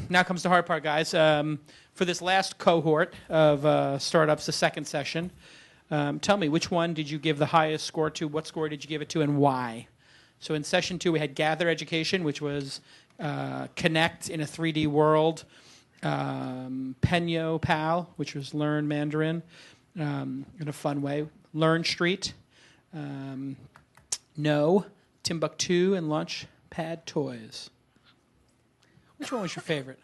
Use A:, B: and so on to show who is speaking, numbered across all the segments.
A: now comes the hard part, guys. For this last cohort of startups, the second session, tell me, which one did you give the highest score to? What score did you give it to, and why? So in session 2, we had GatherEducation, which was connect in a 3D world. Penyo Pal, which was learn Mandarin in a fun way. LearnStreet. No. Timbuktu and Launchpad Toys. Which one was your favorite?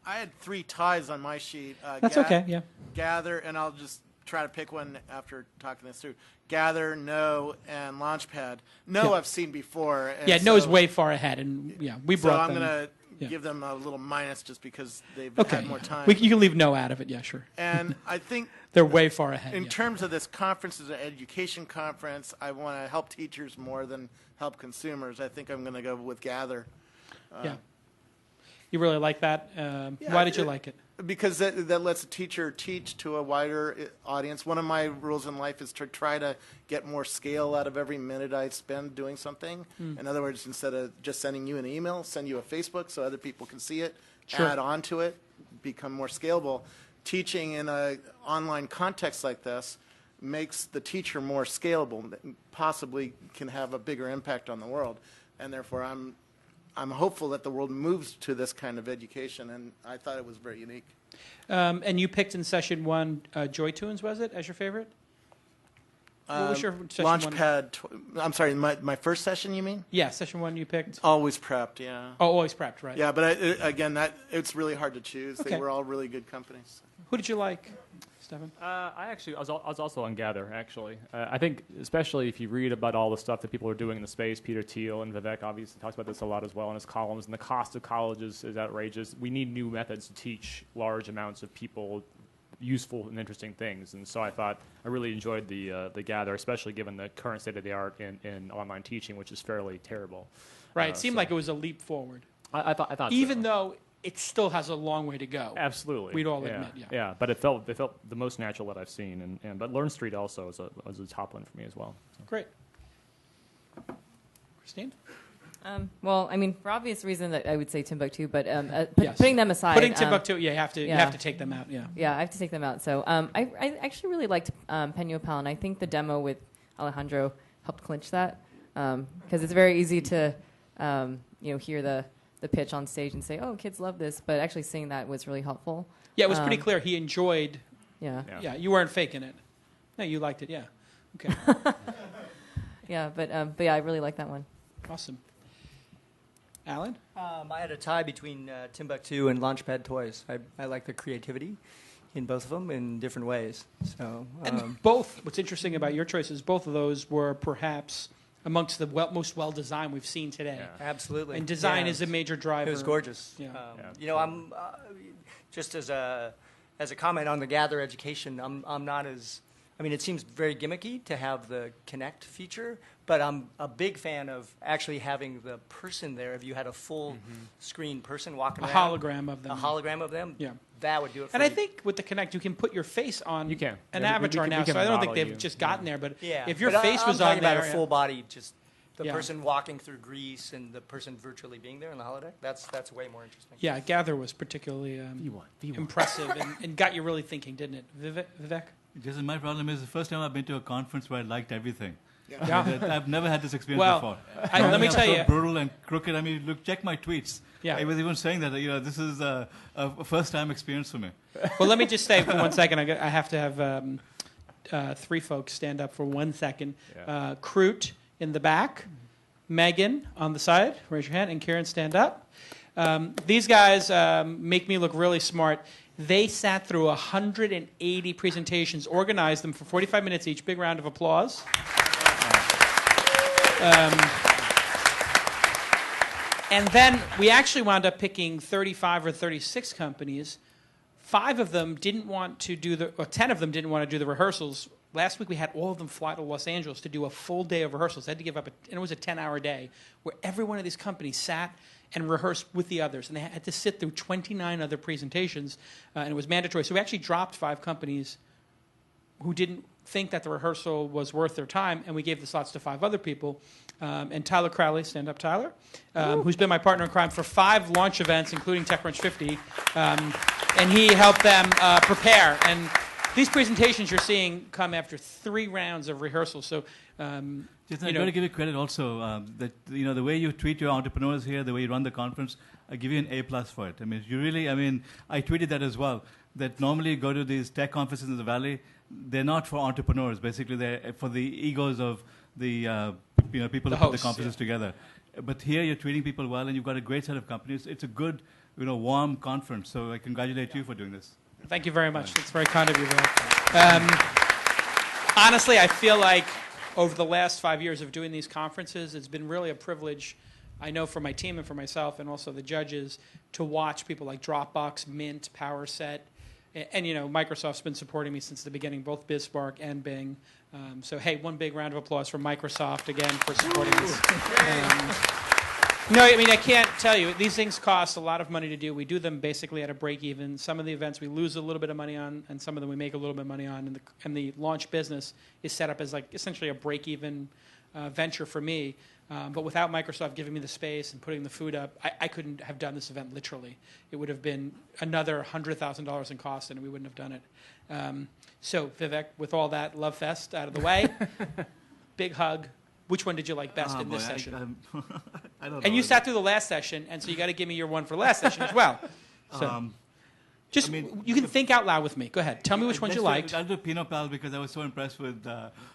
B: I had 3 ties on my sheet.
A: That's okay, yeah.
B: Gather, and I'll just try to pick one after talking this through. Gather, No, and Launchpad. No, I've seen before. And
A: yeah, No's way far ahead, and we brought them.
B: So I'm going to give them a little minus just because they've had more time.
A: You can leave No out of it, yeah, sure.
B: And I think
A: they're way far ahead.
B: In terms of this conference as an education conference, I want to help teachers more than help consumers. I think I'm going to go with Gather.
A: Yeah. You really like that? Why did you like it?
B: Because that lets a teacher teach to a wider audience. One of my rules in life is to try to get more scale out of every minute I spend doing something. In other words, instead of just sending you an email, send you a Facebook so other people can see it, add on to it, become more scalable. Teaching in an online context like this makes the teacher more scalable, possibly can have a bigger impact on the world. And therefore, I'm hopeful that the world moves to this kind of education, and I thought it was very unique.
A: And you picked in session 1 Joy Tunes, was it, as your favorite? What was your session
B: Launchpad. I'm sorry, my first session, you mean?
A: Yeah, session 1 you picked.
B: Always Prepped, yeah.
A: Oh, Always Prepped, right.
B: Yeah, but again, it's really hard to choose. They were all really good companies.
A: Who did you like, Stefan?
C: I was also on Gather, actually. I think, especially if you read about all the stuff that people are doing in the space, Peter Thiel and Vivek obviously talks about this a lot as well in his columns, and the cost of college is outrageous. We need new methods to teach large amounts of people useful and interesting things, and so I really enjoyed the Gather, especially given the current state of the art in online teaching, which is fairly terrible.
A: Right, it seemed like it was a leap forward.
C: I thought
A: even though it still has a long way to go.
C: Absolutely,
A: we'd all admit.
C: Yeah, but it felt the most natural that I've seen, and but LearnStreet also was a top one for me as well. So.
A: Great, Christine.
D: Well, I mean, for obvious reason that I would say Timbuktu, but putting them aside,
A: putting Timbuktu, you have to take them out.
D: Yeah, I have to take them out. So I actually really liked Penyo Pal, and I think the demo with Alejandro helped clinch that because it's very easy to hear the pitch on stage and say, "Oh, kids love this," but actually seeing that was really helpful.
A: Yeah, it was pretty clear he enjoyed.
D: Yeah,
A: you weren't faking it. No, you liked it. Yeah, okay.
D: but yeah, I really like that one.
A: Awesome. Alan?
E: I had a tie between Timbuktu and Launchpad Toys. I like the creativity in both of them in different ways. So,
A: and both, what's interesting about your choices, both of those were perhaps amongst the most well-designed we've seen today.
E: Yeah. Absolutely.
A: And design is a major driver.
E: It was gorgeous.
A: Yeah.
E: I'm just as a comment on the GatherEducation, I'm not as... I mean, it seems very gimmicky to have the Connect feature, but I'm a big fan of actually having the person there. If you had a full screen person walking around.
A: A hologram of them.
E: A hologram of them.
A: Yeah.
E: That would do it for
A: And
E: me.
A: I think with the Connect, you can put your face on an avatar
C: we
A: now,
C: can
A: so I don't think they've
C: you.
A: just gotten there. But
E: yeah.
A: if your
E: but
A: face was
E: I'm
A: on
E: talking
A: there...
E: about a full body, just the
A: Yeah.
E: person walking through Greece and the person virtually being there in the holodeck. That's way more interesting.
A: Yeah, Gather was particularly impressive and got you really thinking, didn't it? Vivek?
F: Just my problem is the first time I've been to a conference where I liked everything.
A: Yeah.
F: I've never had this experience before.
A: Let me tell you,
F: brutal and crooked. I mean, look, check my tweets.
A: Yeah.
F: I was even saying that this is a first-time experience for me.
A: Well, let me just say for 1 second, I have to have 3 folks stand up for 1 second.
C: Yeah.
A: Kroot in the back, Megan on the side, raise your hand, and Karen, stand up. These guys make me look really smart. They sat through 180 presentations, organized them for 45 minutes each. Big round of applause. And then we actually wound up picking 35 or 36 companies. 5 of them didn't want to do 10 of them didn't want to do the rehearsals. Last week we had all of them fly to Los Angeles to do a full day of rehearsals. They had to give up, and it was a 10-hour day where every one of these companies sat and rehearsed with the others. And they had to sit through 29 other presentations, and it was mandatory. So we actually dropped 5 companies who didn't think that the rehearsal was worth their time, and we gave the slots to 5 other people. And Tyler Crowley, stand up, Tyler, who's been my partner in crime for 5 launch events, including TechCrunch 50, and he helped them prepare. And these presentations you're seeing come after 3 rounds of rehearsal. So,
F: Jason, I've got to give you credit also that the way you treat your entrepreneurs here, the way you run the conference, I give you an A+ for it. I mean, I tweeted that as well. That normally you go to these tech conferences in the Valley, they're not for entrepreneurs. Basically, they're for the egos of the people who put the conferences together. But here you're treating people well, and you've got a great set of companies. It's a good, warm conference. So I congratulate you for doing this.
A: Thank you very much. That's very kind of you, Vivek. Honestly, I feel like over the last 5 years of doing these conferences, it's been really a privilege, I know for my team and for myself and also the judges, to watch people like Dropbox, Mint, PowerSet, and Microsoft's been supporting me since the beginning, both BizSpark and Bing. So hey, one big round of applause for Microsoft again for supporting us. I can't tell you, these things cost a lot of money to do. We do them basically at a break even. Some of the events we lose a little bit of money on, and some of them we make a little bit of money on. And the launch business is set up as like essentially a break even venture for me. But without Microsoft giving me the space and putting the food up, I couldn't have done this event literally. It would have been another $100,000 in cost, and we wouldn't have done it. So, Vivek, with all that Love Fest out of the way, big hug. Which one did you like best in this session?
F: I don't know.
A: And you sat through the last session, and so you got to give me your one for last session as well. So, you can think out loud with me. Go ahead. Tell me which ones you liked.
F: I'll do Penyo Pal because I was so impressed with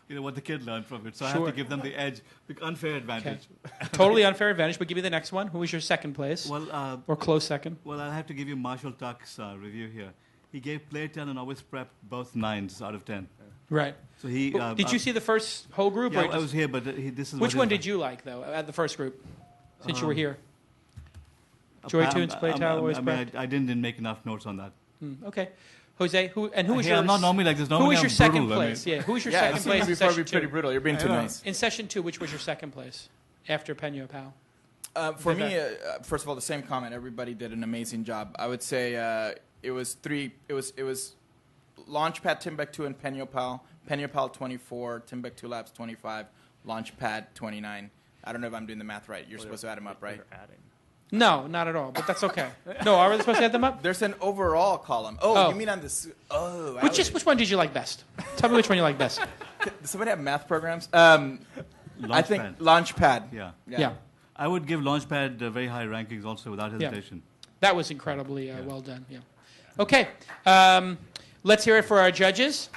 F: what the kid learned from it. So I have to give them the edge, the unfair advantage.
A: Okay. Totally unfair advantage, but give me the next one. Who was your second place?
F: Well,
A: or close second?
F: Well, I'll have to give you Marshall Tuck's review here. He gave Playtell and Always Prep both 9s out of 10.
A: Right.
F: So he
A: did you see the first whole group?
F: Yeah, I was here, but this is
A: which one did you like though at the first group? Since you were here, Joy Tunes, Playtell, Always Prep.
F: I didn't make enough notes on that.
A: Okay, Jose, who was your?
F: I'm not normally like this.
A: Who was your second place? Yeah, who was your second place in session 2?
G: Pretty brutal. You're being too nice.
A: In session 2, which was your second place after Penyo Pal?
G: For me, first of all, the same comment. Everybody did an amazing job. I would say it was Launchpad, Timbuktu, and Penyo Pal. Penyo Pal 24, Timbuktu Labs 25, Launchpad 29. I don't know if I'm doing the math right. You're supposed to add them up, right?
A: No, not at all. But that's okay. No, are we supposed to add them up?
G: There's an overall column. Oh, you mean on this? Oh,
A: which one did you like best? Tell me which one you like best.
G: Does somebody have math programs? I think Launchpad.
F: Yeah. I would give Launchpad very high rankings also without hesitation.
A: Yeah. That was incredibly well done. Yeah. Okay. Let's hear it for our judges.